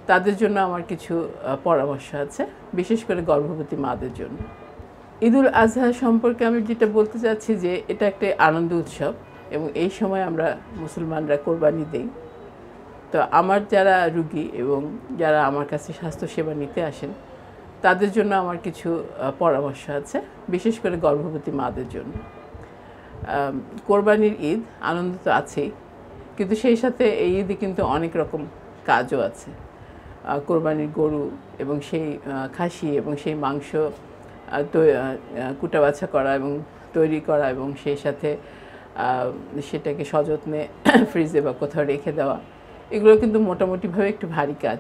তাদের জন্য আমার কিছু পরামর্শ আছে, বিশেষ করে গর্ভবতী মাদের জন্য। ঈদুল আজহা সম্পর্কে আমি যেটা বলতে চাচ্ছি যে এটা একটা আনন্দ উৎসব এবং এই সময় আমরা মুসলমানরা কোরবানি দেই। তো আমার যারা রুগী এবং যারা আমার কাছে স্বাস্থ্যসেবা নিতে আসেন তাদের জন্য আমার কিছু পরামর্শ আছে, বিশেষ করে গর্ভবতী মাদের জন্য। কোরবানির ঈদ আনন্দ তো আছেই, কিন্তু সেই সাথে এই ঈদে কিন্তু অনেক রকম কাজও আছে। কোরবানির গরু এবং সেই খাসি এবং সেই মাংস কুটাবাছা করা এবং তৈরি করা এবং সেই সাথে সেটাকে সযত্নে ফ্রিজে বা কোথাও রেখে দেওয়া, এগুলো কিন্তু মোটামুটিভাবে একটু ভারী কাজ।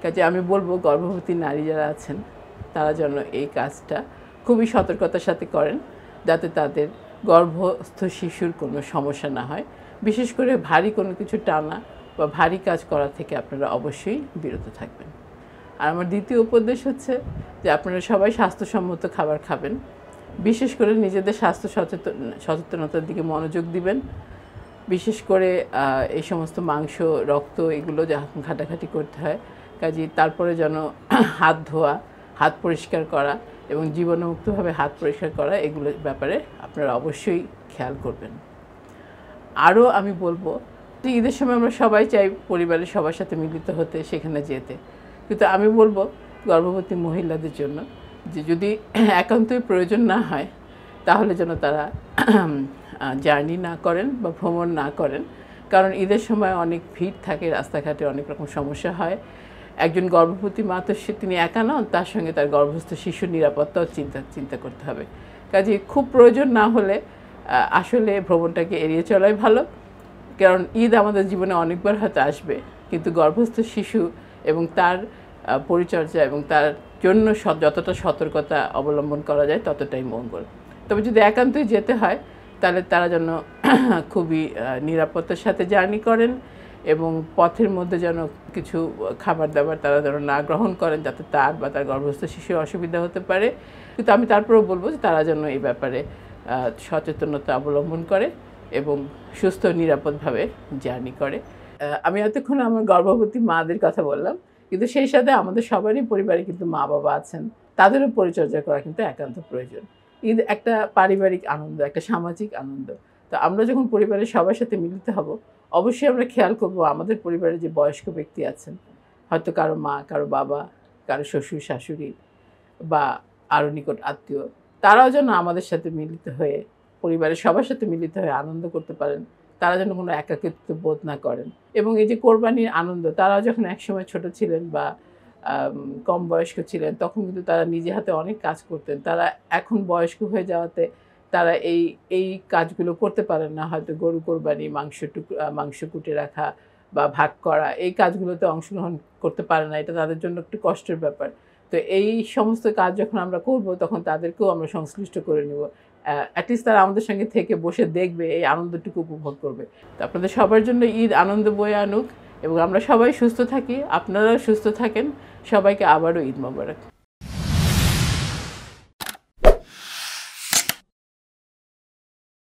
কাজে আমি বলবো গর্ভবতী নারী যারা আছেন তারা যেন এই কাজটা খুবই সতর্কতার সাথে করেন, যাতে তাদের গর্ভস্থ শিশুর কোনো সমস্যা না হয়। বিশেষ করে ভারী কোনো কিছু টানা বা ভারী কাজ করা থেকে আপনারা অবশ্যই বিরত থাকবেন। আর আমার দ্বিতীয় উপদেশ হচ্ছে যে আপনারা সবাই স্বাস্থ্যসম্মত খাবার খাবেন, বিশেষ করে নিজেদের স্বাস্থ্য সচেতনতার দিকে মনোযোগ দিবেন। বিশেষ করে এই সমস্ত মাংস, রক্ত এগুলো যখন ঘাটাঘাটি করতে হয়, কাজেই তারপরে যেন হাত ধোয়া, হাত পরিষ্কার করা এবং জীবাণুমুক্তভাবে হাত পরিষ্কার করা, এগুলোর ব্যাপারে আপনারা অবশ্যই খেয়াল করবেন। আরও আমি বলবো যে ঈদের সময় আমরা সবাই চাই পরিবারের সবার সাথে মিলিত হতে, সেখানে যেতে, কিন্তু আমি বলবো গর্ভবতী মহিলাদের জন্য যে যদি একান্তই প্রয়োজন না হয় তাহলে যেন তারা জার্নি না করেন বা ভ্রমণ না করেন, কারণ ঈদের সময় অনেক ভিড় থাকে, রাস্তাঘাটে অনেক রকম সমস্যা হয়। একজন গর্ভবতী মা তো তিনি একা নন, তার সঙ্গে তার গর্ভস্থ শিশুর নিরাপত্তাও চিন্তা করতে হবে। কাজে খুব প্রয়োজন না হলে আসলে ভ্রমণটাকে এড়িয়ে চলাই ভালো, কারণ ঈদ আমাদের জীবনে অনেকবার হয়তো আসবে, কিন্তু গর্ভস্থ শিশু এবং তার পরিচর্যা এবং তার জন্য যতটা সতর্কতা অবলম্বন করা যায় ততটাই মঙ্গল। তবে যদি একান্তই যেতে হয় তাহলে তারা যেন খুবই নিরাপত্তার সাথে জার্নি করেন এবং পথের মধ্যে যেন কিছু খাবার দাবার তারা যেন না গ্রহণ করেন, যাতে তার বা তার গর্ভস্থ শিশুর অসুবিধা হতে পারে। কিন্তু আমি তারপরেও বলবো যে তারা যেন এই ব্যাপারে সচেতনতা অবলম্বন করে এবং সুস্থ নিরাপদভাবে জার্নি করে। আমি এতক্ষণ আমার গর্ভবতী মাদের কথা বললাম, কিন্তু সেই সাথে আমাদের সবারই পরিবারে কিন্তু মা বাবা আছেন, তাদেরও পরিচর্যা করা কিন্তু একান্ত প্রয়োজন। ঈদ একটা পারিবারিক আনন্দ, একটা সামাজিক আনন্দ। তো আমরা যখন পরিবারের সবার সাথে মিলিত হব, অবশ্যই আমরা খেয়াল করব আমাদের পরিবারে যে বয়স্ক ব্যক্তি আছেন, হয়তো কারো মা, কারো বাবা, কারো শ্বশুর শাশুড়ি বা আরও নিকট আত্মীয়, তারাও যেন আমাদের সাথে মিলিত হয়ে, পরিবারের সবার সাথে মিলিত হয়ে আনন্দ করতে পারেন, তারা যেন কোনো একাকিত্ব বোধ না করেন। এবং এই যে কোরবানির আনন্দ, তারাও যখন একসময় ছোট ছিলেন বা কম বয়স্ক ছিলেন, তখন কিন্তু তারা নিজে হাতে অনেক কাজ করতেন। তারা এখন বয়স্ক হয়ে যাওয়াতে তারা এই কাজগুলো করতে পারেন না, হয়তো গরু কোরবানি, মাংস কুটে রাখা বা ভাগ করা, এই কাজগুলোতে অংশগ্রহণ করতে পারে না, এটা তাদের জন্য একটু কষ্টের ব্যাপার। তো এই সমস্ত কাজ যখন আমরা করব তখন তাদেরকেও আমরা সংশ্লিষ্ট করে নেব, অ্যাটলিস্ট তারা আমাদের সঙ্গে থেকে বসে দেখবে, এই আনন্দটুকু উপভোগ করবে। তো আপনাদের সবার জন্য ঈদ আনন্দ বয়ে আনুক এবং আমরা সবাই সুস্থ থাকি, আপনারাও সুস্থ থাকেন। সবাইকে আবারও ঈদ মোবারক।